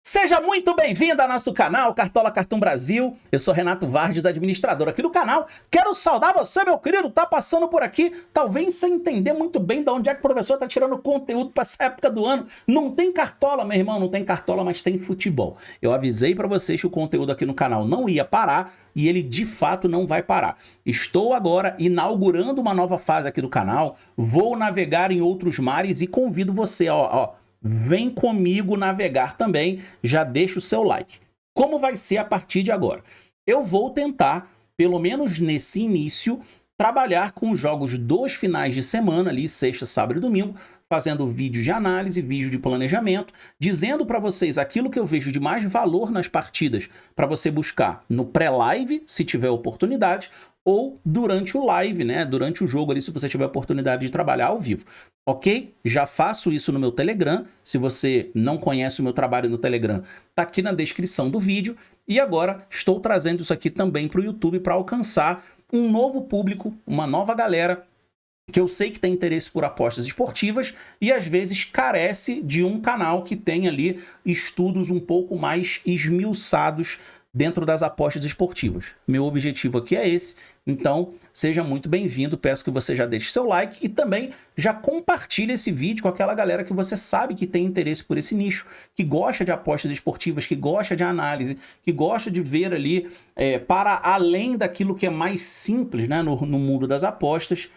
Seja muito bem-vindo ao nosso canal Cartola Cartoon Brasil. Eu sou Renato Vargas, administrador aqui do canal. Quero saudar você, meu querido, tá passando por aqui, talvez sem entender muito bem de onde é que o professor tá tirando conteúdo para essa época do ano. Não tem cartola, meu irmão, não tem cartola, mas tem futebol. Eu avisei para vocês que o conteúdo aqui no canal não ia parar e ele de fato não vai parar. Estou agora inaugurando uma nova fase aqui do canal, vou navegar em outros mares e convido você, vem comigo navegar também, já deixa o seu like. Como vai ser a partir de agora? Eu vou tentar, pelo menos nesse início, trabalhar com os jogos dos finais de semana, ali sexta, sábado e domingo, fazendo vídeos de análise, vídeo de planejamento, dizendo para vocês aquilo que eu vejo de mais valor nas partidas, para você buscar no pré-live, se tiver oportunidade, ou durante o live, né? Durante o jogo ali, se você tiver oportunidade de trabalhar ao vivo. Ok? Já faço isso no meu Telegram. Se você não conhece o meu trabalho no Telegram, tá aqui na descrição do vídeo. E agora estou trazendo isso aqui também para o YouTube para alcançar um novo público, uma nova galera que eu sei que tem interesse por apostas esportivas e às vezes carece de um canal que tem ali estudos um pouco mais esmiuçados dentro das apostas esportivas. Meu objetivo aqui é esse, então seja muito bem-vindo, peço que você já deixe seu like e também já compartilhe esse vídeo com aquela galera que você sabe que tem interesse por esse nicho, que gosta de apostas esportivas, que gosta de análise, que gosta de ver ali para além daquilo que é mais simples, né, no mundo das apostas.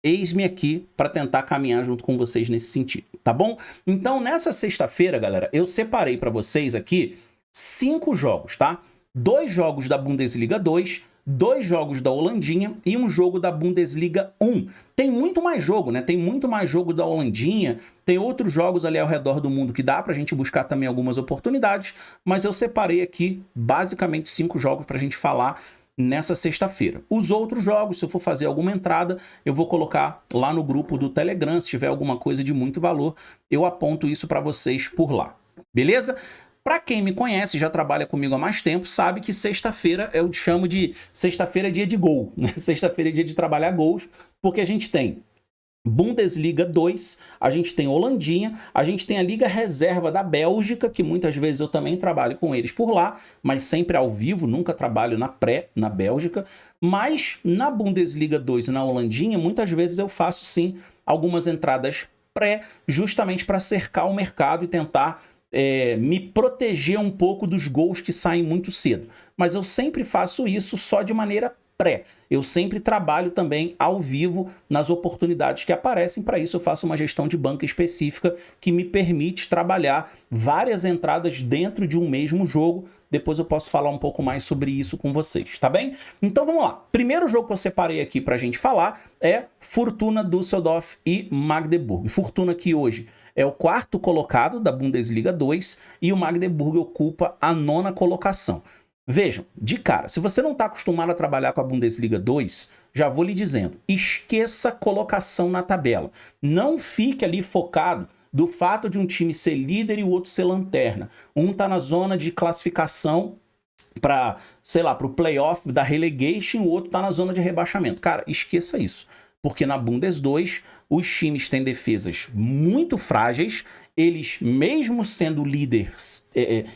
Eis-me aqui para tentar caminhar junto com vocês nesse sentido, tá bom? Então nessa sexta-feira, galera, eu separei para vocês aqui 5 jogos, tá? 2 jogos da Bundesliga 2, 2 jogos da Holandinha e um jogo da Bundesliga 1. Tem muito mais jogo, né? Tem muito mais jogo da Holandinha, tem outros jogos ali ao redor do mundo que dá pra gente buscar também algumas oportunidades, mas eu separei aqui basicamente 5 jogos pra gente falar nessa sexta-feira. Os outros jogos, se eu for fazer alguma entrada, eu vou colocar lá no grupo do Telegram, se tiver alguma coisa de muito valor, eu aponto isso pra vocês por lá. Beleza? Para quem me conhece, já trabalha comigo há mais tempo, sabe que sexta-feira eu chamo de sexta-feira é dia de gol, né? Sexta-feira é dia de trabalhar gols, porque a gente tem Bundesliga 2, a gente tem Holandinha, a gente tem a Liga Reserva da Bélgica, que muitas vezes eu também trabalho com eles por lá, mas sempre ao vivo, nunca trabalho na pré, na Bélgica, mas na Bundesliga 2 e na Holandinha, muitas vezes eu faço sim algumas entradas pré, justamente para cercar o mercado e tentar me proteger um pouco dos gols que saem muito cedo. Mas eu sempre faço isso só de maneira pré. Eu sempre trabalho também ao vivo nas oportunidades que aparecem. Para isso eu faço uma gestão de banca específica que me permite trabalhar várias entradas dentro de um mesmo jogo. Depois eu posso falar um pouco mais sobre isso com vocês, tá bem? Então vamos lá. Primeiro jogo que eu separei aqui pra gente falar é Fortuna Düsseldorf e Magdeburg. Fortuna que hoje é o 4º colocado da Bundesliga 2 e o Magdeburg ocupa a 9ª colocação. Vejam, de cara, se você não está acostumado a trabalhar com a Bundesliga 2, já vou lhe dizendo, esqueça colocação na tabela. Não fique ali focado do fato de um time ser líder e o outro ser lanterna. Um tá na zona de classificação para, sei lá, para o playoff da relegation, o outro tá na zona de rebaixamento. Cara, esqueça isso. Porque na Bundes 2, os times têm defesas muito frágeis, eles, mesmo sendo líderes,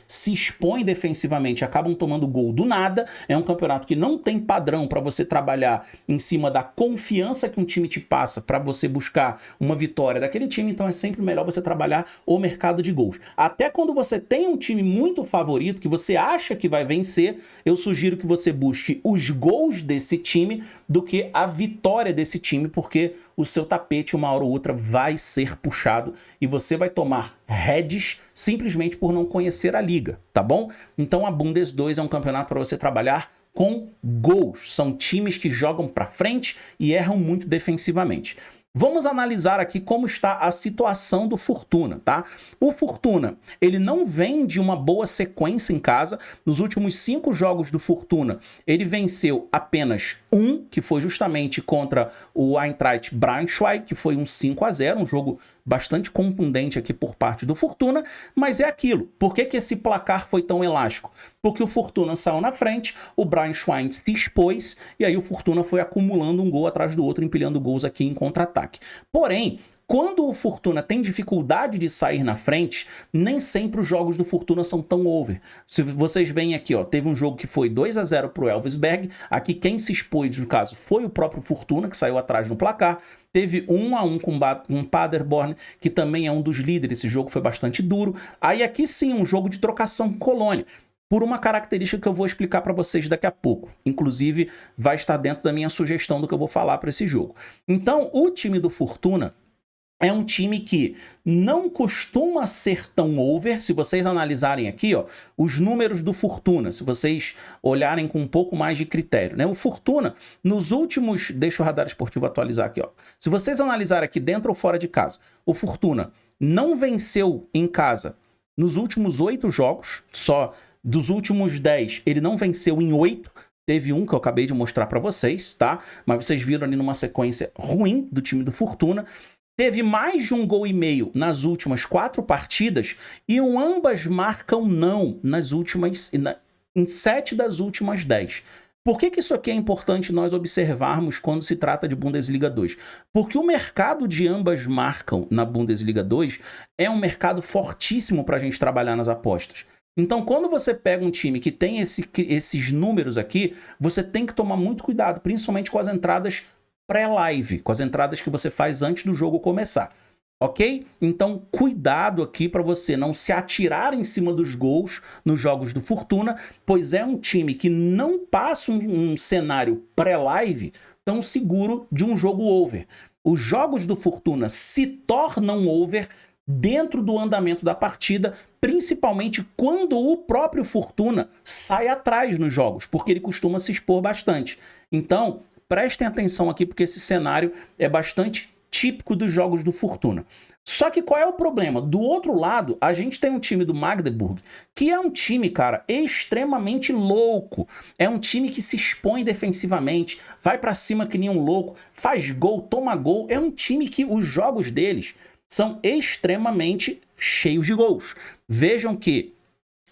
se expõem defensivamente, acabam tomando gol do nada. É um campeonato que não tem padrão para você trabalhar em cima da confiança que um time te passa para você buscar uma vitória daquele time, então é sempre melhor você trabalhar o mercado de gols. Até quando você tem um time muito favorito, que você acha que vai vencer, eu sugiro que você busque os gols desse time do que a vitória desse time, porque o seu tapete uma hora ou outra vai ser puxado e você vai tomar heads simplesmente por não conhecer a liga, tá bom? Então a Bundes 2 é um campeonato para você trabalhar com gols. São times que jogam para frente e erram muito defensivamente. Vamos analisar aqui como está a situação do Fortuna, tá? O Fortuna, ele não vem de uma boa sequência em casa. Nos últimos 5 jogos do Fortuna, ele venceu apenas um, que foi justamente contra o Eintracht Braunschweig, que foi um 5-0, um jogo bastante contundente aqui por parte do Fortuna, mas é aquilo. Por que que esse placar foi tão elástico? Porque o Fortuna saiu na frente, o Braunschweig se expôs, e aí o Fortuna foi acumulando um gol atrás do outro, empilhando gols aqui em contra-ataque. Porém, Quando o Fortuna tem dificuldade de sair na frente, nem sempre os jogos do Fortuna são tão over. Se vocês veem aqui, ó, teve um jogo que foi 2-0 pro Elversberg, aqui quem se expôs, no caso, foi o próprio Fortuna, que saiu atrás no placar. Teve 1-1 com Paderborn, que também é um dos líderes, esse jogo foi bastante duro. Aí aqui sim, um jogo de trocação com Colônia, por uma característica que eu vou explicar para vocês daqui a pouco. Inclusive, vai estar dentro da minha sugestão do que eu vou falar para esse jogo. Então, o time do Fortuna é um time que não costuma ser tão over. Se vocês analisarem aqui, ó, os números do Fortuna, se vocês olharem com um pouco mais de critério, né? O Fortuna, nos últimos... Deixa o Radar Esportivo atualizar aqui, ó. Se vocês analisarem aqui dentro ou fora de casa, o Fortuna não venceu em casa nos últimos 8 jogos, só dos últimos 10, ele não venceu em 8. Teve um que eu acabei de mostrar para vocês, tá? Mas vocês viram ali numa sequência ruim do time do Fortuna. Teve mais de 1,5 gols nas últimas 4 partidas e ambas marcam não nas últimas, em 7 das últimas 10. Por que isso aqui é importante nós observarmos quando se trata de Bundesliga 2? Porque o mercado de ambas marcam na Bundesliga 2 é um mercado fortíssimo para a gente trabalhar nas apostas. Então, quando você pega um time que tem esses números aqui, você tem que tomar muito cuidado, principalmente com as entradas pré-live, com as entradas que você faz antes do jogo começar, ok? Então, cuidado aqui para você não se atirar em cima dos gols nos jogos do Fortuna, pois é um time que não passa um cenário pré-live tão seguro de um jogo over. Os jogos do Fortuna se tornam over dentro do andamento da partida, principalmente quando o próprio Fortuna sai atrás nos jogos, porque ele costuma se expor bastante. Então, prestem atenção aqui, porque esse cenário é bastante típico dos jogos do Fortuna. Só que qual é o problema? Do outro lado, a gente tem um time do Magdeburg, que é um time, cara, extremamente louco. É um time que se expõe defensivamente, vai pra cima que nem um louco, faz gol, toma gol. É um time que os jogos deles são extremamente cheios de gols. Vejam que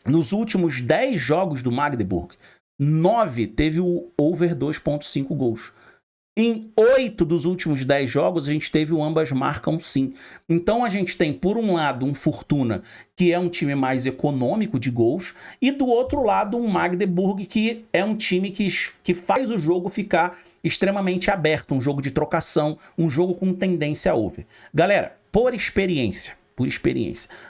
nos últimos 10 jogos do Magdeburg, 9 teve o over 2,5 gols. Em 8 dos últimos 10 jogos, a gente teve o ambas marcam sim. Então a gente tem, por um lado, um Fortuna, que é um time mais econômico de gols, e do outro lado, um Magdeburg, que é um time que faz o jogo ficar extremamente aberto, um jogo de trocação, um jogo com tendência a over. Galera, por experiência,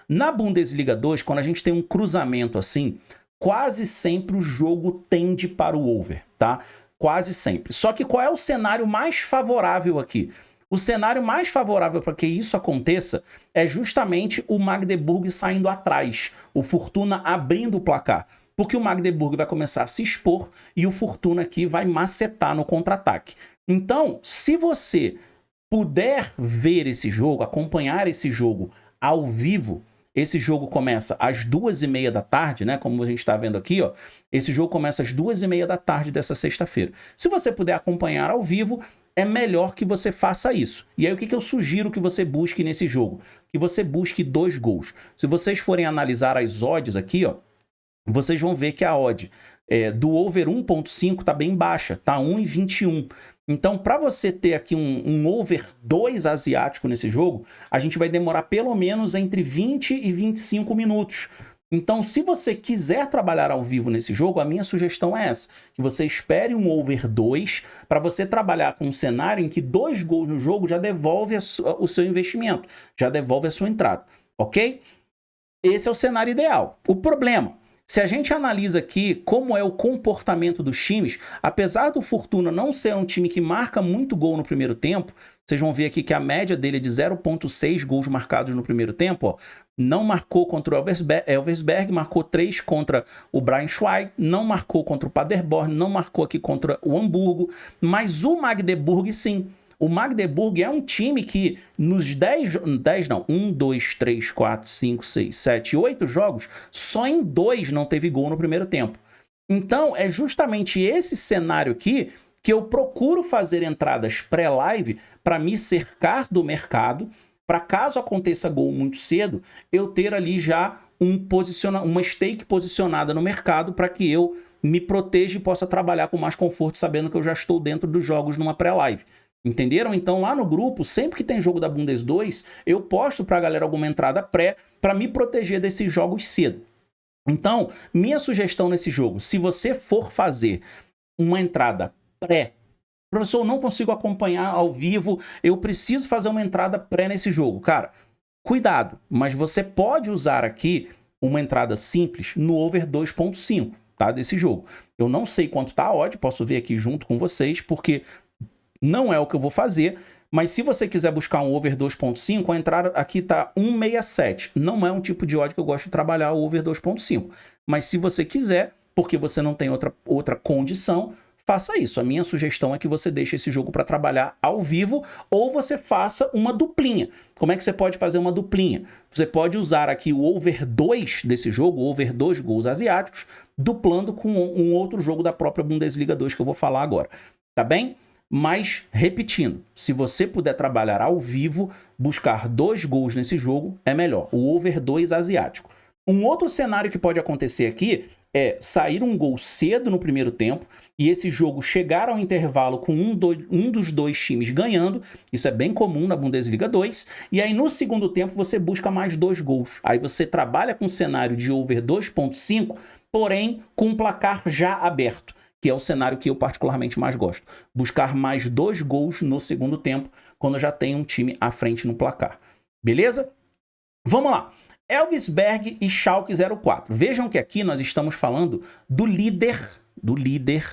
na Bundesliga 2, quando a gente tem um cruzamento assim, quase sempre o jogo tende para o over, tá? Quase sempre. Só que qual é o cenário mais favorável aqui? O cenário mais favorável para que isso aconteça é justamente o Magdeburg saindo atrás, o Fortuna abrindo o placar, porque o Magdeburg vai começar a se expor e o Fortuna aqui vai macetar no contra-ataque. Então, se você puder ver esse jogo, acompanhar esse jogo ao vivo, esse jogo começa às 2h30 da tarde, né? Como a gente está vendo aqui, ó. Esse jogo começa às 2h30 da tarde dessa sexta-feira. Se você puder acompanhar ao vivo, é melhor que você faça isso. E aí o que eu sugiro que você busque nesse jogo? Que você busque 2 gols. Se vocês forem analisar as odds aqui, ó, vocês vão ver que a odd do over 1,5 está bem baixa, tá 1,21. Então, para você ter aqui um over 2 asiático nesse jogo, a gente vai demorar pelo menos entre 20 e 25 minutos. Então, se você quiser trabalhar ao vivo nesse jogo, a minha sugestão é essa, que você espere um over 2 para você trabalhar com um cenário em que 2 gols no jogo já devolve o seu investimento, já devolve a sua entrada, ok? Esse é o cenário ideal. O problema... Se a gente analisa aqui como é o comportamento dos times, apesar do Fortuna não ser um time que marca muito gol no primeiro tempo, vocês vão ver aqui que a média dele é de 0,6 gols marcados no primeiro tempo, ó. Não marcou contra o Elversberg, marcou 3 contra o Braunschweig, não marcou contra o Paderborn, não marcou aqui contra o Hamburgo, mas o Magdeburg sim. O Magdeburg é um time que nos 1, 2, 3, 4, 5, 6, 7, 8 jogos, só em 2 não teve gol no primeiro tempo. Então, é justamente esse cenário aqui que eu procuro fazer entradas pré-live para me cercar do mercado, para caso aconteça gol muito cedo, eu ter ali já uma stake posicionada no mercado para que eu me proteja e possa trabalhar com mais conforto, sabendo que eu já estou dentro dos jogos numa pré-live. Entenderam? Então lá no grupo, sempre que tem jogo da Bundes 2, eu posto pra galera alguma entrada pré para me proteger desses jogos cedo. Então, minha sugestão nesse jogo, se você for fazer uma entrada pré, professor, eu não consigo acompanhar ao vivo, eu preciso fazer uma entrada pré nesse jogo. Cara, cuidado, mas você pode usar aqui uma entrada simples no over 2.5, tá, desse jogo. Eu não sei quanto tá a odd, posso ver aqui junto com vocês, porque não é o que eu vou fazer, mas se você quiser buscar um over 2.5, a entrada aqui tá 1,67. Não é um tipo de odd que eu gosto de trabalhar o over 2.5. Mas se você quiser, porque você não tem outra condição, faça isso. A minha sugestão é que você deixe esse jogo para trabalhar ao vivo ou você faça uma duplinha. Como é que você pode fazer uma duplinha? Você pode usar aqui o over 2 desse jogo, o over 2 gols asiáticos, duplando com um outro jogo da própria Bundesliga 2 que eu vou falar agora. Tá bem? Mas, repetindo, se você puder trabalhar ao vivo, buscar 2 gols nesse jogo, é melhor. O over 2 asiático. Um outro cenário que pode acontecer aqui é sair um gol cedo no primeiro tempo e esse jogo chegar ao intervalo com um dos dois times ganhando. Isso é bem comum na Bundesliga 2. E aí no segundo tempo você busca mais 2 gols. Aí você trabalha com um cenário de over 2.5, porém com um placar já aberto, que é o cenário que eu particularmente mais gosto. Buscar mais 2 gols no segundo tempo, quando já tem um time à frente no placar. Beleza? Vamos lá. Elversberg e Schalke 04. Vejam que aqui nós estamos falando do líder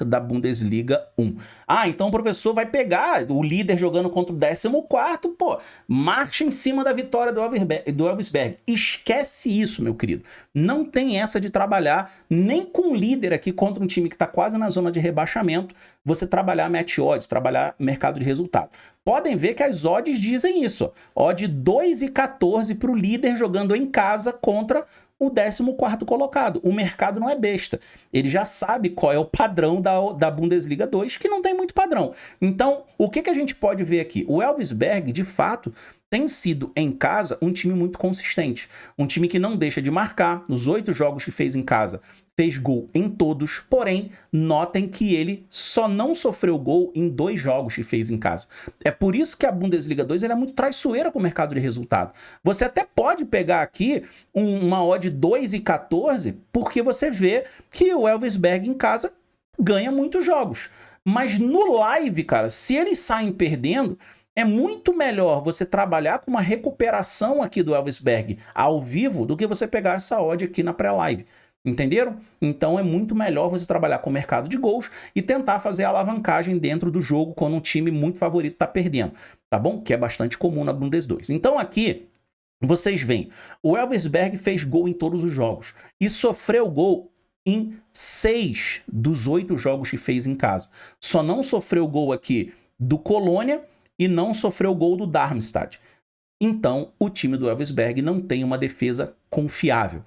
da Bundesliga 1. Ah, então o professor vai pegar o líder jogando contra o 14º, pô, marcha em cima da vitória do Elversberg. Esquece isso, meu querido. Não tem essa de trabalhar nem com o líder aqui contra um time que está quase na zona de rebaixamento, você trabalhar match odds, trabalhar mercado de resultado. Podem ver que as odds dizem isso. Ó. Odd 2,14 para o líder jogando em casa contra o 14º colocado. O mercado não é besta. Ele já sabe qual é o padrão da Bundesliga 2, que não tem muito padrão. Então, o que a gente pode ver aqui? O Elversberg, de fato, tem sido em casa um time muito consistente. Um time que não deixa de marcar. Nos 8 jogos que fez em casa, fez gol em todos. Porém, notem que ele só não sofreu gol em 2 jogos que fez em casa. É por isso que a Bundesliga 2 é muito traiçoeira com o mercado de resultado. Você até pode pegar aqui uma odd 2,14, porque você vê que o Elversberg em casa ganha muitos jogos. Mas no live, cara, se eles saem perdendo, é muito melhor você trabalhar com uma recuperação aqui do Elversberg ao vivo do que você pegar essa odd aqui na pré-live. Entenderam? Então é muito melhor você trabalhar com o mercado de gols e tentar fazer a alavancagem dentro do jogo quando um time muito favorito está perdendo, tá bom? Que é bastante comum na Bundes 2. Então aqui vocês veem, o Elversberg fez gol em todos os jogos e sofreu gol em 6 dos 8 jogos que fez em casa. Só não sofreu gol aqui do Colônia e não sofreu gol do Darmstadt. Então, o time do Elversberg não tem uma defesa confiável.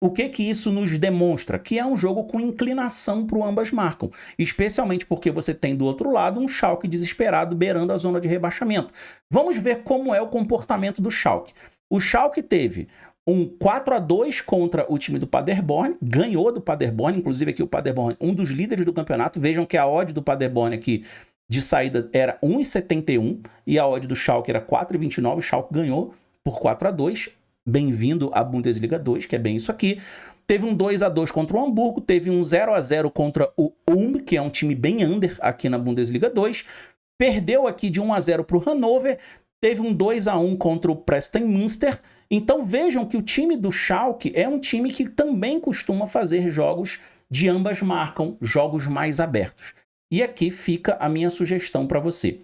O que isso nos demonstra? Que é um jogo com inclinação para o ambas marcam, especialmente porque você tem do outro lado um Schalke desesperado beirando a zona de rebaixamento. Vamos ver como é o comportamento do Schalke. O Schalke teve um 4-2 contra o time do Paderborn, ganhou do Paderborn, inclusive aqui o Paderborn, um dos líderes do campeonato. Vejam que a odd do Paderborn aqui de saída era 1,71 e a odd do Schalke era 4,29. O Schalke ganhou por 4-2. Bem-vindo à Bundesliga 2, que é bem isso aqui. Teve um 2-2 contra o Hamburgo, teve um 0-0 contra o Ulm, que é um time bem under aqui na Bundesliga 2. Perdeu aqui de 1-0 para o Hannover, teve um 2-1 contra o Preston Münster. Então vejam que o time do Schalke é um time que também costuma fazer jogos de ambas marcam, jogos mais abertos. E aqui fica a minha sugestão para você.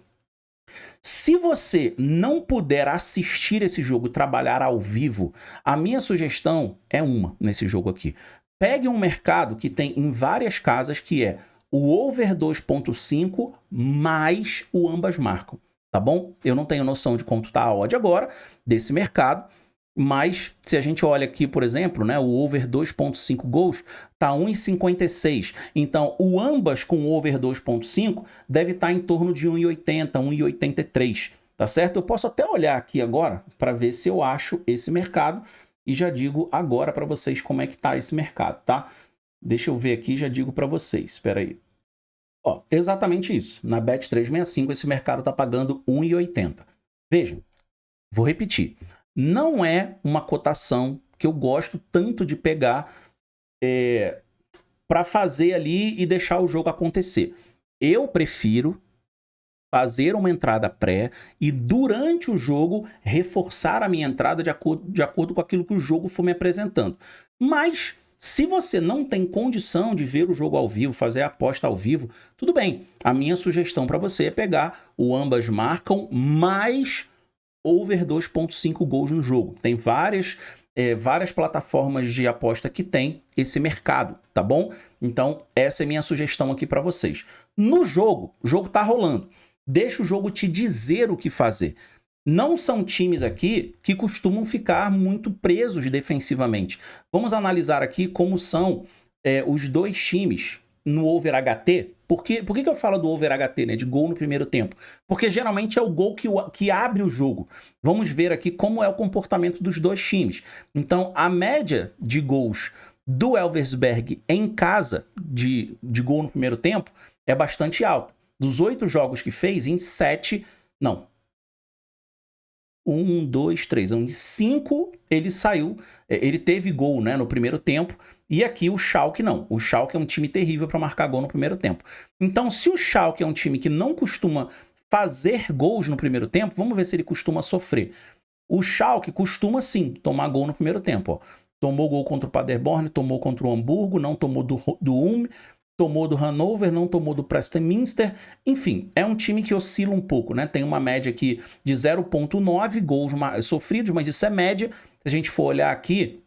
Se você não puder assistir esse jogo e trabalhar ao vivo, a minha sugestão é uma nesse jogo aqui. Pegue um mercado que tem em várias casas, que é o over 2.5 mais o ambas marcam, tá bom? Eu não tenho noção de quanto está a odd agora desse mercado, mas se a gente olha aqui, por exemplo, né, o over 2.5 gols está 1,56. Então, o ambas com over 2.5 deve estar em torno de 1,80, 1,83. Tá certo? Eu posso até olhar aqui agora para ver se eu acho esse mercado e já digo agora para vocês como é que está esse mercado, tá? Deixa eu ver aqui e já digo para vocês. Espera aí. Ó, exatamente isso. Na Bet365 esse mercado está pagando 1,80. Vejam, vou repetir. Não é uma cotação que eu gosto tanto de pegar para fazer ali e deixar o jogo acontecer. Eu prefiro fazer uma entrada pré e durante o jogo reforçar a minha entrada de acordo com aquilo que o jogo for me apresentando. Mas se você não tem condição de ver o jogo ao vivo, fazer a aposta ao vivo, tudo bem. A minha sugestão para você é pegar o ambas marcam mais over 2,5 gols no jogo. Tem várias plataformas de aposta que tem esse mercado, tá bom? Então, essa é minha sugestão aqui para vocês. No jogo, o jogo tá rolando. Deixa o jogo te dizer o que fazer. Não são times aqui que costumam ficar muito presos defensivamente. Vamos analisar aqui como são os dois times no over HT. Por que eu falo do over HT, né? De gol no primeiro tempo? Porque geralmente é o gol que abre o jogo. Vamos ver aqui como é o comportamento dos dois times. Então, a média de gols do Elversberg em casa de gol no primeiro tempo é bastante alta. Dos 8 jogos que fez, em 7... Não. 1, 2, 3. Em 5 ele saiu... Ele teve gol, né, no primeiro tempo. E aqui o Schalke não. O Schalke é um time terrível para marcar gol no primeiro tempo. Então, se o Schalke é um time que não costuma fazer gols no primeiro tempo, vamos ver se ele costuma sofrer. O Schalke costuma, sim, tomar gol no primeiro tempo. Ó. Tomou gol contra o Paderborn, tomou contra o Hamburgo, não tomou do Ulm, tomou do Hannover, não tomou do Preston Minster. Enfim, é um time que oscila um pouco, né? Tem uma média aqui de 0,9 gols sofridos, mas isso é média. Se a gente for olhar aqui,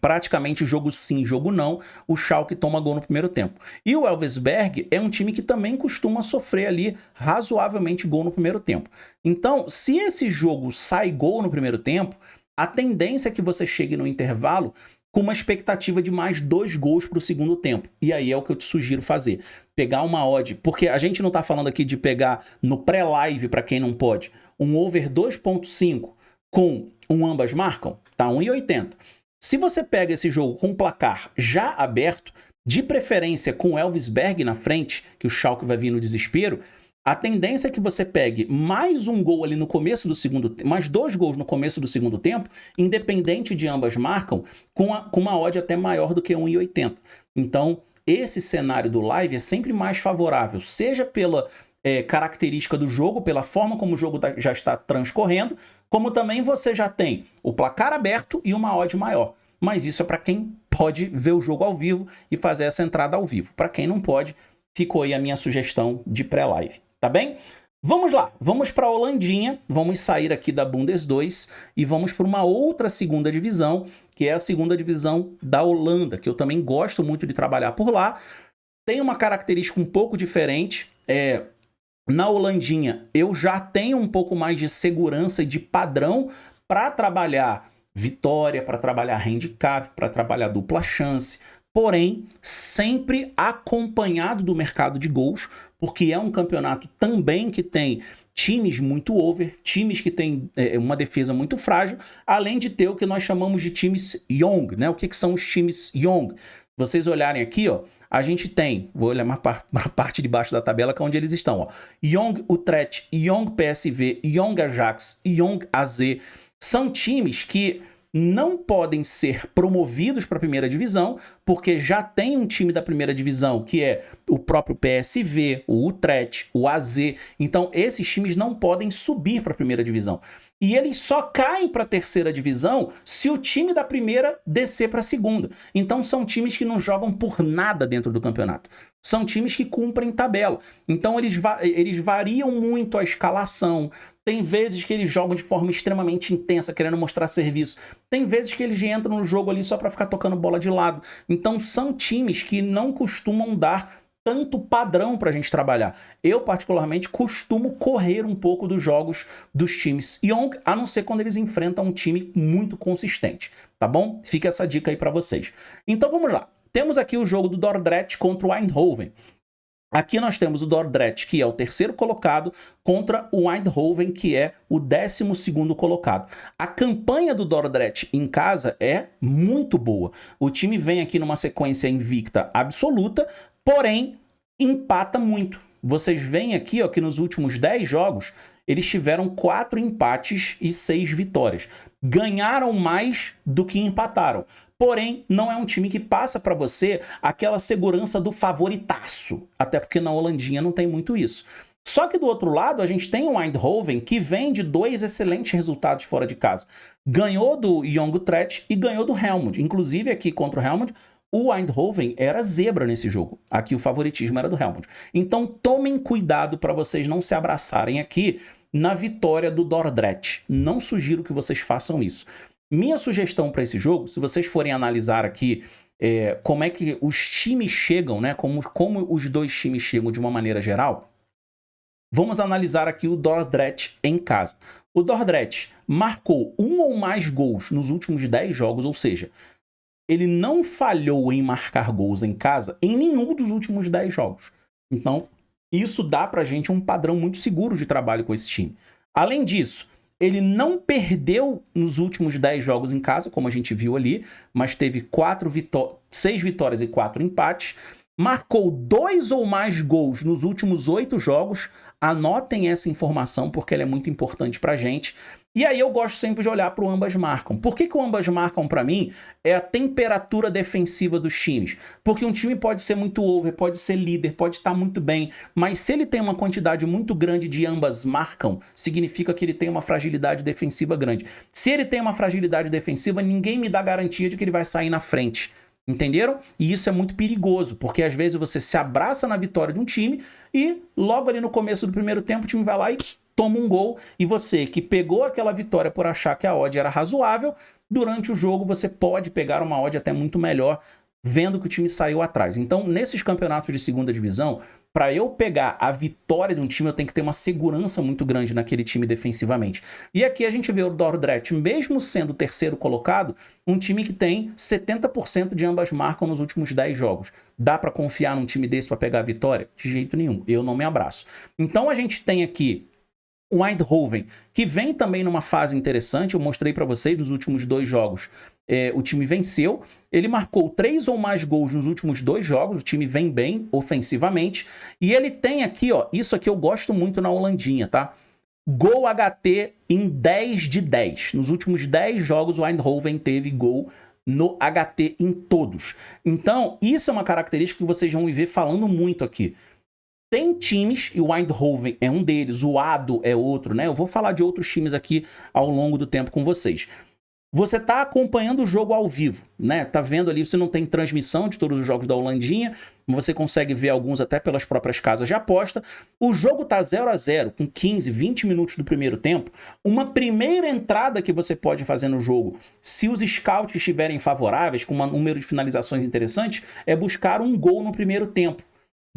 praticamente jogo sim, jogo não, o Schalke toma gol no primeiro tempo. E o Elversberg é um time que também costuma sofrer ali razoavelmente gol no primeiro tempo. Então, se esse jogo sai gol no primeiro tempo, a tendência é que você chegue no intervalo com uma expectativa de mais 2 gols para o segundo tempo. E aí é o que eu te sugiro fazer. Pegar uma odd, porque a gente não está falando aqui de pegar no pré-live, para quem não pode, um over 2,5 com um ambas marcam, tá 1,80. Se você pega esse jogo com o placar já aberto, de preferência com o Elversberg na frente, que o Schalke vai vir no desespero, a tendência é que você pegue mais um gol ali no começo do segundo tempo, mais 2 gols no começo do segundo tempo, independente de ambas marcam, com uma odd até maior do que 1,80. Então, esse cenário do live é sempre mais favorável, seja pela característica do jogo, pela forma como o jogo já está transcorrendo, como também você já tem o placar aberto e uma odd maior. Mas isso é para quem pode ver o jogo ao vivo e fazer essa entrada ao vivo. Para quem não pode, ficou aí a minha sugestão de pré-live. Tá bem? Vamos lá, vamos para a Holandinha, vamos sair aqui da Bundes 2 e vamos para uma outra segunda divisão, que é a segunda divisão da Holanda, que eu também gosto muito de trabalhar por lá. Tem uma característica um pouco diferente, na Holandinha eu já tenho um pouco mais de segurança e de padrão para trabalhar vitória, para trabalhar handicap, para trabalhar dupla chance, porém sempre acompanhado do mercado de gols, porque é um campeonato também que tem times muito over, times que têm uma defesa muito frágil, além de ter o que nós chamamos de times young, né? O que são os times young? Vocês olharem aqui, ó, a gente tem, vou olhar para a parte de baixo da tabela, que é onde eles estão, ó. Young Utrecht, Young PSV, Young Ajax, Young AZ, são times que não podem ser promovidos para a primeira divisão, porque já tem um time da primeira divisão, que é o próprio PSV, o Utrecht, o AZ. Então, esses times não podem subir para a primeira divisão. E eles só caem para a terceira divisão se o time da primeira descer para a segunda. Então, são times que não jogam por nada dentro do campeonato. São times que cumprem tabela. Então, eles variam muito a escalação. Tem vezes que eles jogam de forma extremamente intensa, querendo mostrar serviço. Tem vezes que eles entram no jogo ali só para ficar tocando bola de lado. Então, são times que não costumam dar tanto padrão para a gente trabalhar. Eu, particularmente, costumo correr um pouco dos jogos dos times Young, a não ser quando eles enfrentam um time muito consistente, tá bom? Fica essa dica aí para vocês. Então, vamos lá. Temos aqui o jogo do Dordrecht contra o Eindhoven. Aqui nós temos o Dordrecht, que é o terceiro colocado, contra o Eindhoven, que é o 12º colocado. A campanha do Dordrecht em casa é muito boa. O time vem aqui numa sequência invicta absoluta, porém, empata muito. Vocês veem aqui, ó, que nos últimos 10 jogos, eles tiveram 4 empates e 6 vitórias. Ganharam mais do que empataram. Porém, não é um time que passa para você aquela segurança do favoritaço. Até porque na Holandinha não tem muito isso. Só que do outro lado, a gente tem o Eindhoven, que vem de 2 excelentes resultados fora de casa. Ganhou do Young Utrecht e ganhou do Helmond. Inclusive, aqui contra o Helmond, o Eindhoven era zebra nesse jogo. Aqui o favoritismo era do Helmond. Então, tomem cuidado para vocês não se abraçarem aqui na vitória do Dordrecht. Não sugiro que vocês façam isso. Minha sugestão para esse jogo, se vocês forem analisar aqui como é que os times chegam, né? Como os dois times chegam de uma maneira geral, vamos analisar aqui o Dordrecht em casa. O Dordrecht marcou 1 ou mais gols nos últimos 10 jogos, ou seja, ele não falhou em marcar gols em casa em nenhum dos últimos 10 jogos. Então, isso dá pra gente um padrão muito seguro de trabalho com esse time. Além disso, ele não perdeu nos últimos 10 jogos em casa, como a gente viu ali, mas teve 6 vitórias e 4 empates. Marcou 2 ou mais gols nos últimos 8 jogos. Anotem essa informação porque ela é muito importante pra gente. E aí eu gosto sempre de olhar para o ambas marcam. Por que o ambas marcam para mim é a temperatura defensiva dos times? Porque um time pode ser muito over, pode ser líder, pode estar muito bem, mas se ele tem uma quantidade muito grande de ambas marcam, significa que ele tem uma fragilidade defensiva grande. Se ele tem uma fragilidade defensiva, ninguém me dá garantia de que ele vai sair na frente. Entenderam? E isso é muito perigoso, porque às vezes você se abraça na vitória de um time e logo ali no começo do primeiro tempo o time vai lá e toma um gol, e você que pegou aquela vitória por achar que a odd era razoável, durante o jogo você pode pegar uma odd até muito melhor, vendo que o time saiu atrás. Então, nesses campeonatos de segunda divisão, para eu pegar a vitória de um time, eu tenho que ter uma segurança muito grande naquele time defensivamente. E aqui a gente vê o Dordrecht, mesmo sendo o terceiro colocado, um time que tem 70% de ambas marcam nos últimos 10 jogos. Dá para confiar num time desse para pegar a vitória? De jeito nenhum, eu não me abraço. Então a gente tem aqui o Eindhoven, que vem também numa fase interessante, eu mostrei para vocês nos últimos 2 jogos, o time venceu, ele marcou 3 ou mais gols nos últimos 2 jogos, o time vem bem ofensivamente, e ele tem aqui, ó, isso aqui eu gosto muito na Holandinha, tá? Gol HT em 10 de 10, nos últimos 10 jogos o Eindhoven teve gol no HT em todos. Então, isso é uma característica que vocês vão me ver falando muito aqui. Tem times, e o Eindhoven é um deles, o ADO é outro, né? Eu vou falar de outros times aqui ao longo do tempo com vocês. Você tá acompanhando o jogo ao vivo, né? Tá vendo ali, você não tem transmissão de todos os jogos da Holandinha, você consegue ver alguns até pelas próprias casas de aposta. O jogo tá 0 a 0 com 15, 20 minutos do primeiro tempo. Uma primeira entrada que você pode fazer no jogo, se os scouts estiverem favoráveis, com um número de finalizações interessantes, é buscar um gol no primeiro tempo.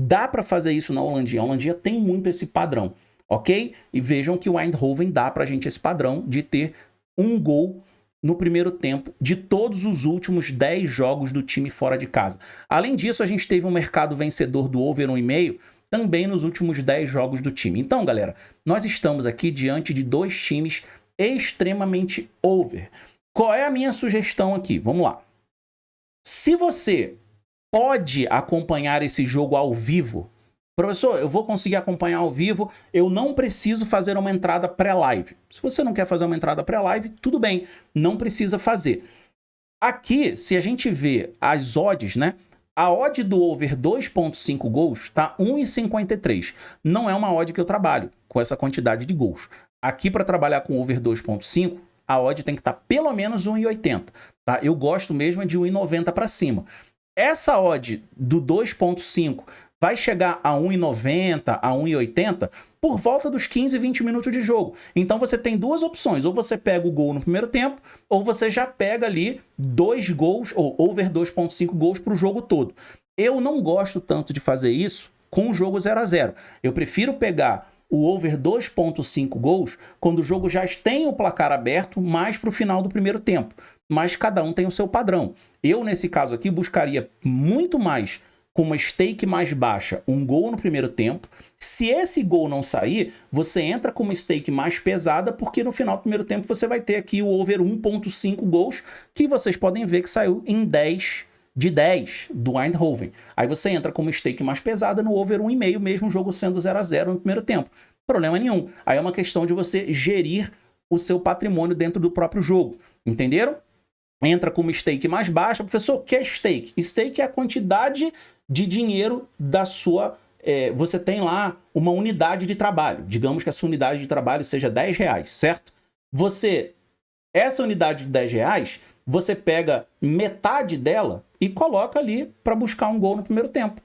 Dá para fazer isso na Holandinha. A Holandinha tem muito esse padrão, ok? E vejam que o Eindhoven dá pra gente esse padrão de ter um gol no primeiro tempo de todos os últimos 10 jogos do time fora de casa. Além disso, a gente teve um mercado vencedor do over 1,5 também nos últimos 10 jogos do time. Então, galera, nós estamos aqui diante de 2 times extremamente over. Qual é a minha sugestão aqui? Vamos lá. Se você pode acompanhar esse jogo ao vivo, professor, eu vou conseguir acompanhar ao vivo, eu não preciso fazer uma entrada pré-live. Se você não quer fazer uma entrada pré-live, tudo bem, não precisa fazer. Aqui, se a gente vê as odds, né? A odd do over 2.5 gols está 1,53. Não é uma odd que eu trabalho com essa quantidade de gols. Aqui, para trabalhar com over 2.5, a odd tem que estar pelo menos 1,80. Tá? Eu gosto mesmo de 1,90 para cima. Essa odd do 2.5 vai chegar a 1,90, a 1,80 por volta dos 15, 20 minutos de jogo. Então você tem 2 opções, ou você pega o gol no primeiro tempo, ou você já pega ali 2 gols, ou over 2.5 gols para o jogo todo. Eu não gosto tanto de fazer isso com o jogo 0 a 0. Eu prefiro pegar o over 2.5 gols quando o jogo já tem o placar aberto mais para o final do primeiro tempo. Mas cada um tem o seu padrão. Eu, nesse caso aqui, buscaria muito mais, com uma stake mais baixa, um gol no primeiro tempo. Se esse gol não sair, você entra com uma stake mais pesada, porque no final do primeiro tempo você vai ter aqui o over 1.5 gols, que vocês podem ver que saiu em 10 de 10 do Eindhoven. Aí você entra com uma stake mais pesada no over 1,5, mesmo o jogo sendo 0-0 no primeiro tempo. Problema nenhum. Aí é uma questão de você gerir o seu patrimônio dentro do próprio jogo. Entenderam? Entra com uma stake mais baixa. Professor, o que é stake? Stake é a quantidade de dinheiro da sua... você tem lá uma unidade de trabalho. Digamos que a sua unidade de trabalho seja R$10, certo? Essa unidade de R$10, você pega metade dela e coloca ali para buscar um gol no primeiro tempo.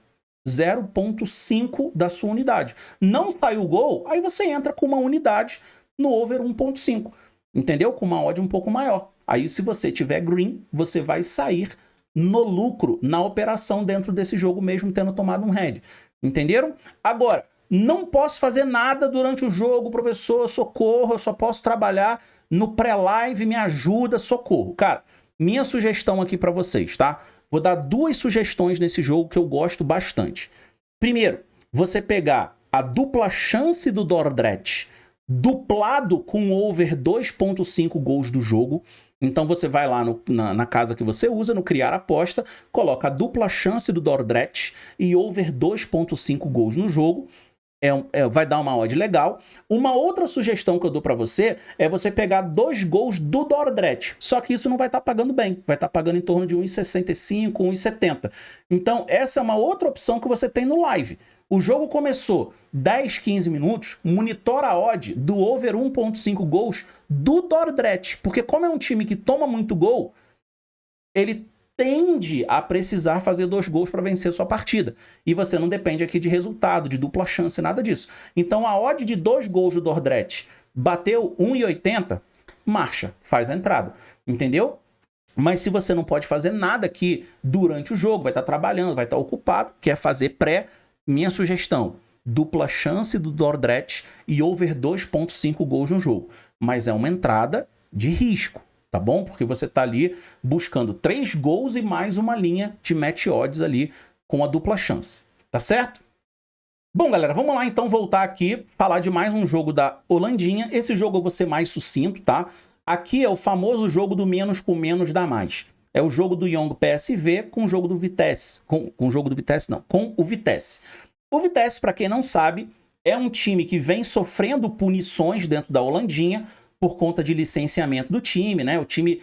0,5 da sua unidade. Não saiu o gol, aí você entra com uma unidade no over 1,5. Entendeu? Com uma odd um pouco maior. Aí, se você tiver green, você vai sair no lucro, na operação dentro desse jogo, mesmo tendo tomado um head. Entenderam? Agora, não posso fazer nada durante o jogo, professor, socorro, eu só posso trabalhar no pré-live, me ajuda, socorro. Cara, minha sugestão aqui para vocês, tá? Vou dar 2 sugestões nesse jogo que eu gosto bastante. Primeiro, você pegar a dupla chance do Dordrecht duplado com over 2,5 gols do jogo. Então você vai lá na casa que você usa, no criar aposta, coloca a dupla chance do Dordrecht e over 2,5 gols no jogo. Vai dar uma odd legal. Uma outra sugestão que eu dou para você é você pegar 2 gols do Dordrecht. Só que isso não vai estar pagando bem. Vai estar pagando em torno de 1,65, 1,70. Então essa é uma outra opção que você tem no live. O jogo começou 10, 15 minutos, monitora a odd do over 1,5 gols do Dordrecht. Porque como é um time que toma muito gol, ele tende a precisar fazer 2 gols para vencer sua partida. E você não depende aqui de resultado, de dupla chance, nada disso. Então a odd de 2 gols do Dordrecht bateu 1,80, marcha, faz a entrada. Entendeu? Mas se você não pode fazer nada aqui durante o jogo, vai estar trabalhando, vai estar ocupado, quer fazer pré, minha sugestão, dupla chance do Dordrecht e over 2,5 gols no jogo. Mas é uma entrada de risco. Tá bom? Porque você tá ali buscando 3 gols e mais uma linha de match odds ali com a dupla chance. Tá certo? Bom, galera, vamos lá então voltar aqui, falar de mais um jogo da Holandinha. Esse jogo eu vou ser mais sucinto, tá? Aqui é o famoso jogo do menos com menos dá mais. É o jogo do Young PSV com o jogo do Vitesse. Com o jogo do Vitesse, não. Com o Vitesse. O Vitesse, para quem não sabe, é um time que vem sofrendo punições dentro da Holandinha por conta de licenciamento do time, né? O time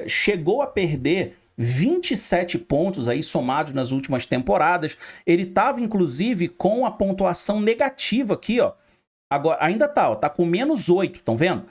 chegou a perder 27 pontos aí somados nas últimas temporadas. Ele estava, inclusive, com a pontuação negativa aqui, ó. Agora, ainda tá, ó, tá com menos 8, estão vendo?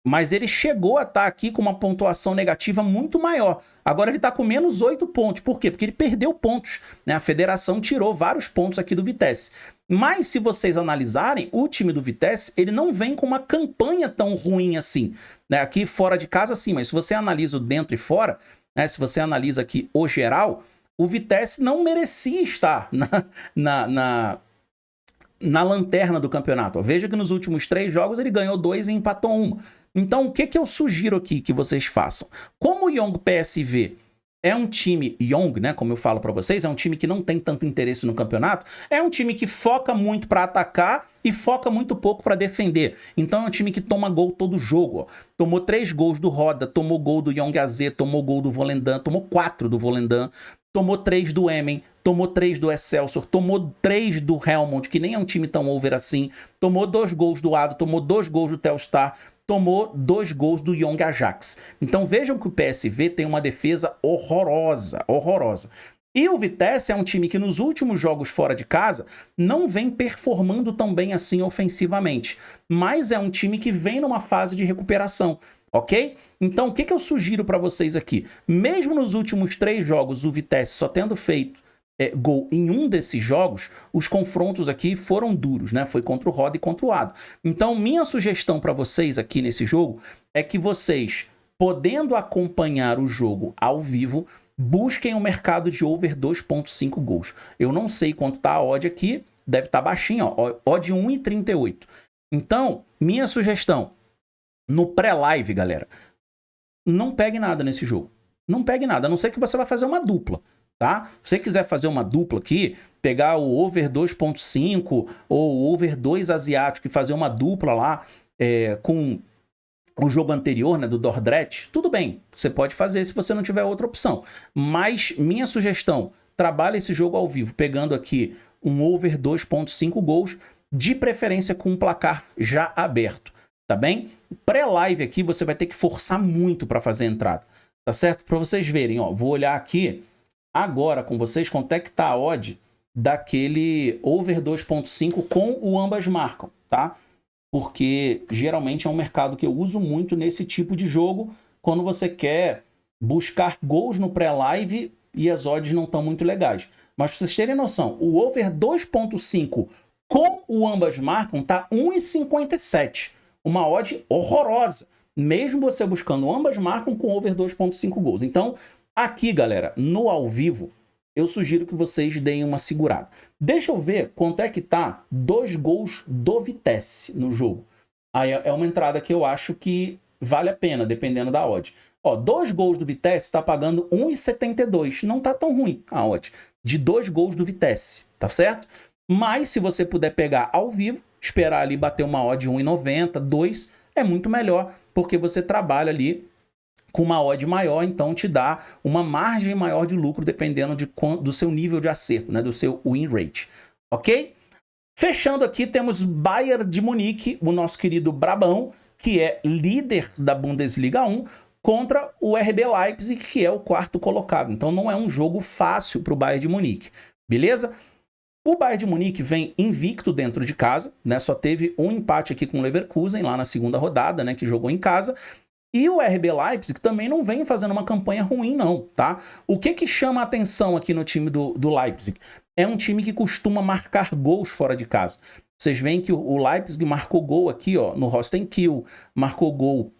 Mas ele chegou a estar aqui com uma pontuação negativa muito maior. Agora ele está com menos 8 pontos. Por quê? Porque ele perdeu pontos, né? A federação tirou vários pontos aqui do Vitesse. Mas se vocês analisarem, o time do Vitesse, ele não vem com uma campanha tão ruim assim, né? Aqui fora de casa sim, mas se você analisa o dentro e fora, né? Se você analisa aqui o geral, o Vitesse não merecia estar na lanterna do campeonato. Veja que nos últimos 3 jogos ele ganhou 2 e empatou 1. Então, o que eu sugiro aqui que vocês façam? Como o Young PSV é um time young, né, como eu falo para vocês, é um time que não tem tanto interesse no campeonato, é um time que foca muito para atacar e foca muito pouco para defender. Então é um time que toma gol todo jogo. Ó. Tomou 3 gols do Roda, tomou gol do Young AZ, tomou gol do Volendam, tomou 4 do Volendam, tomou 3 do Emmen, tomou 3 do Excelsior, tomou 3 do Helmond, que nem é um time tão over assim, tomou 2 gols do Ado, tomou 2 gols do Telstar, tomou 2 gols do Young Ajax. Então vejam que o PSV tem uma defesa horrorosa, horrorosa. E o Vitesse é um time que nos últimos jogos fora de casa não vem performando tão bem assim ofensivamente, mas é um time que vem numa fase de recuperação, ok? Então o que eu sugiro para vocês aqui? Mesmo nos últimos 3 jogos o Vitesse só tendo feito gol em um desses jogos, os confrontos aqui foram duros, né? Foi contra o Roda e contra o Ado. Então, minha sugestão para vocês aqui nesse jogo é que vocês, podendo acompanhar o jogo ao vivo, busquem o mercado de over 2,5 gols. Eu não sei quanto tá a odd aqui, deve estar baixinho, ó, odd 1,38. Então, minha sugestão, no pré-live, galera, não pegue nada nesse jogo. Não pegue nada, a não ser que você vai fazer uma dupla. Tá? Se você quiser fazer uma dupla aqui, pegar o over 2,5 ou o over 2 asiático e fazer uma dupla lá com o jogo anterior, né, do Dordrecht, tudo bem, você pode fazer se você não tiver outra opção. Mas minha sugestão, trabalhe esse jogo ao vivo, pegando aqui um over 2.5 gols, de preferência com um placar já aberto, tá bem? Pré-live aqui você vai ter que forçar muito para fazer a entrada, tá certo? Para vocês verem, ó, vou olhar aqui agora com vocês quanto é que tá a odd daquele over 2.5 com o ambas marcam, tá? Porque geralmente é um mercado que eu uso muito nesse tipo de jogo, quando você quer buscar gols no pré-live e as odds não estão muito legais. Mas para vocês terem noção, o over 2.5 com o ambas marcam tá 1,57. Uma odd horrorosa, mesmo você buscando ambas marcam com over 2.5 gols. Então, aqui, galera, no ao vivo, eu sugiro que vocês deem uma segurada. Deixa eu ver quanto é que tá 2 gols do Vitesse no jogo. Aí é uma entrada que eu acho que vale a pena, dependendo da odd. Ó, 2 gols do Vitesse tá pagando 1,72. Não tá tão ruim a odd de 2 gols do Vitesse, tá certo? Mas se você puder pegar ao vivo, esperar ali bater uma odd de 1,90, 2, é muito melhor, porque você trabalha ali com uma odd maior, então te dá uma margem maior de lucro, dependendo do seu nível de acerto, né, do seu win rate, ok? Fechando aqui, temos Bayern de Munique, o nosso querido Brabão, que é líder da Bundesliga 1, contra o RB Leipzig, que é o 4º colocado. Então não é um jogo fácil para o Bayern de Munique, beleza? O Bayern de Munique vem invicto dentro de casa, né? Só teve um empate aqui com o Leverkusen lá na segunda rodada, né, que jogou em casa. E o RB Leipzig também não vem fazendo uma campanha ruim, não, tá? O que chama a atenção aqui no time do Leipzig? É um time que costuma marcar gols fora de casa. Vocês veem que o Leipzig marcou gol aqui, ó, no Rostenkiel, marcou gol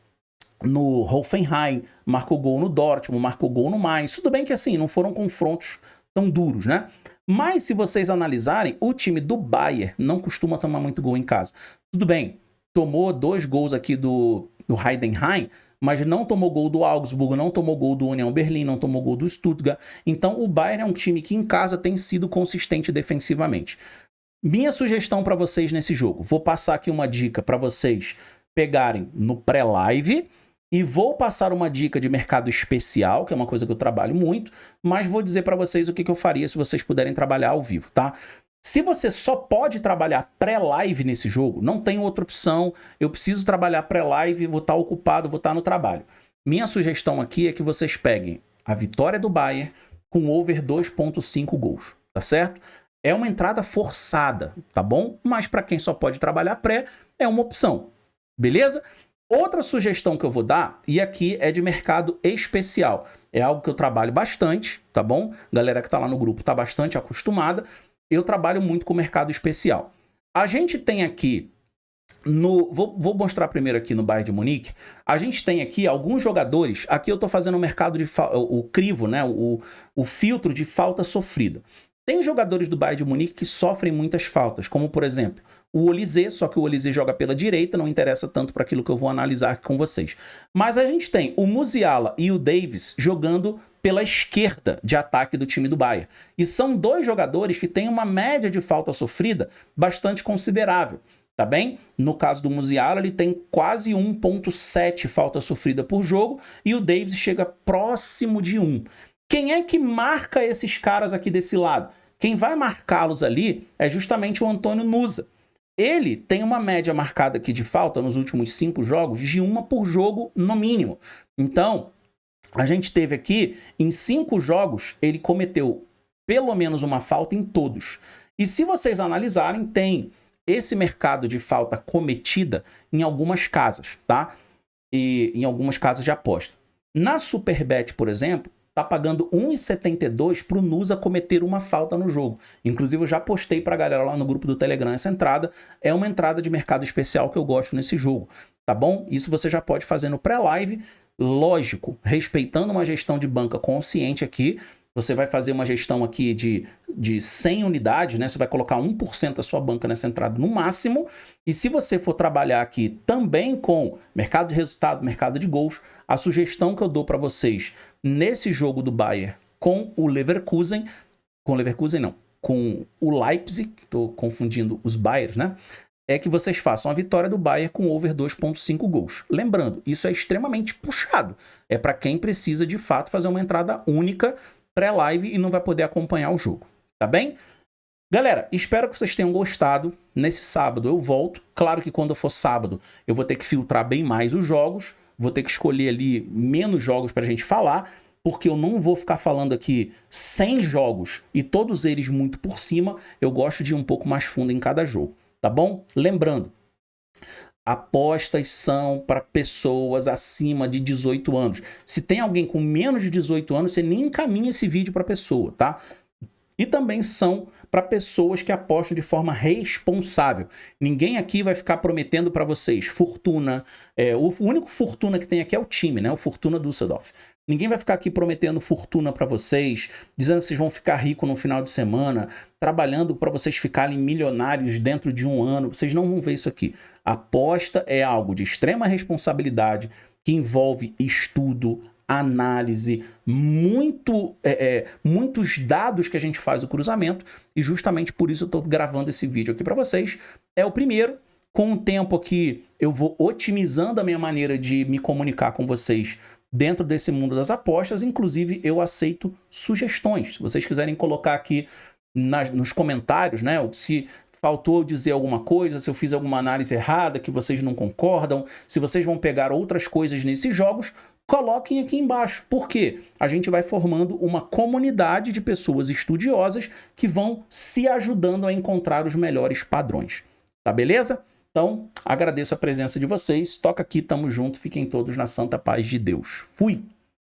no Hoffenheim, marcou gol no Dortmund, marcou gol no Mainz. Tudo bem que assim, não foram confrontos tão duros, né? Mas se vocês analisarem, o time do Bayern não costuma tomar muito gol em casa. Tudo bem, tomou 2 gols aqui do Heidenheim, mas não tomou gol do Augsburg, não tomou gol do Union Berlin, não tomou gol do Stuttgart. Então o Bayern é um time que em casa tem sido consistente defensivamente. Minha sugestão para vocês nesse jogo, vou passar aqui uma dica para vocês pegarem no pré-live e vou passar uma dica de mercado especial, que é uma coisa que eu trabalho muito, mas vou dizer para vocês o que eu faria se vocês puderem trabalhar ao vivo, tá? Se você só pode trabalhar pré-live nesse jogo, não tem outra opção, eu preciso trabalhar pré-live, vou estar ocupado, vou estar no trabalho. Minha sugestão aqui é que vocês peguem a vitória do Bayern com over 2.5 gols, tá certo? É uma entrada forçada, tá bom? Mas para quem só pode trabalhar pré, é uma opção, beleza? Outra sugestão que eu vou dar, e aqui é de mercado especial, é algo que eu trabalho bastante, tá bom? Galera que tá lá no grupo tá bastante acostumada. Eu trabalho muito com mercado especial. A gente tem aqui, vou mostrar primeiro aqui no Bayern de Munique, a gente tem aqui alguns jogadores, aqui eu tô fazendo o mercado o crivo, né, o filtro de falta sofrida. Tem jogadores do Bayern de Munique que sofrem muitas faltas, como por exemplo, o Olise, só que o Olise joga pela direita, não interessa tanto para aquilo que eu vou analisar aqui com vocês. Mas a gente tem o Musiala e o Davis jogando pela esquerda de ataque do time do Bayern. E são 2 jogadores que têm uma média de falta sofrida bastante considerável, tá bem? No caso do Musiala, ele tem quase 1.7 falta sofrida por jogo e o Davis chega próximo de 1. Quem é que marca esses caras aqui desse lado? Quem vai marcá-los ali é justamente o Antônio Nusa. Ele tem uma média marcada aqui de falta nos últimos 5 jogos de 1 por jogo no mínimo. Então, a gente teve aqui, em 5 jogos, ele cometeu pelo menos uma falta em todos. E se vocês analisarem, tem esse mercado de falta cometida em algumas casas, tá? E em algumas casas de aposta. Na Superbet, por exemplo, tá pagando 1,72 para o Nusa cometer uma falta no jogo. Inclusive, eu já postei para a galera lá no grupo do Telegram essa entrada. É uma entrada de mercado especial que eu gosto nesse jogo, tá bom? Isso você já pode fazer no pré-live. Lógico, respeitando uma gestão de banca consciente aqui. Você vai fazer uma gestão aqui de 100 unidades, né? Você vai colocar 1% da sua banca nessa entrada no máximo. E se você for trabalhar aqui também com mercado de resultado, mercado de gols, a sugestão que eu dou para vocês nesse jogo do Bayern com o Leverkusen, com o Leverkusen não, com o Leipzig, estou confundindo os Bayern, né? é que vocês façam a vitória do Bayern com over 2,5 gols. Lembrando, isso é extremamente puxado. É para quem precisa de fato fazer uma entrada única pré-live e não vai poder acompanhar o jogo, tá bem? Galera, espero que vocês tenham gostado. Nesse sábado eu volto. Claro que quando for sábado eu vou ter que filtrar bem mais os jogos, vou ter que escolher ali menos jogos pra gente falar, porque eu não vou ficar falando aqui 100 jogos e todos eles muito por cima. Eu gosto de ir um pouco mais fundo em cada jogo, tá bom? Lembrando, apostas são para pessoas acima de 18 anos. Se tem alguém com menos de 18 anos, você nem encaminha esse vídeo para a pessoa, tá? E também são para pessoas que apostam de forma responsável. Ninguém aqui vai ficar prometendo para vocês fortuna. O único fortuna que tem aqui é o time, né? O Fortuna Düsseldorf. Ninguém vai ficar aqui prometendo fortuna para vocês, dizendo que vocês vão ficar ricos no final de semana, trabalhando para vocês ficarem milionários dentro de um ano. Vocês não vão ver isso aqui. Aposta é algo de extrema responsabilidade que envolve estudo, análise, muitos dados que a gente faz o cruzamento, e justamente por isso eu estou gravando esse vídeo aqui para vocês. É o primeiro. Com o tempo aqui eu vou otimizando a minha maneira de me comunicar com vocês dentro desse mundo das apostas. Inclusive eu aceito sugestões. Se vocês quiserem colocar aqui nos comentários, né, se faltou dizer alguma coisa, se eu fiz alguma análise errada, que vocês não concordam, se vocês vão pegar outras coisas nesses jogos, coloquem aqui embaixo, porque a gente vai formando uma comunidade de pessoas estudiosas que vão se ajudando a encontrar os melhores padrões. Tá beleza? Então, agradeço a presença de vocês. Toca aqui, tamo junto. Fiquem todos na santa paz de Deus. Fui!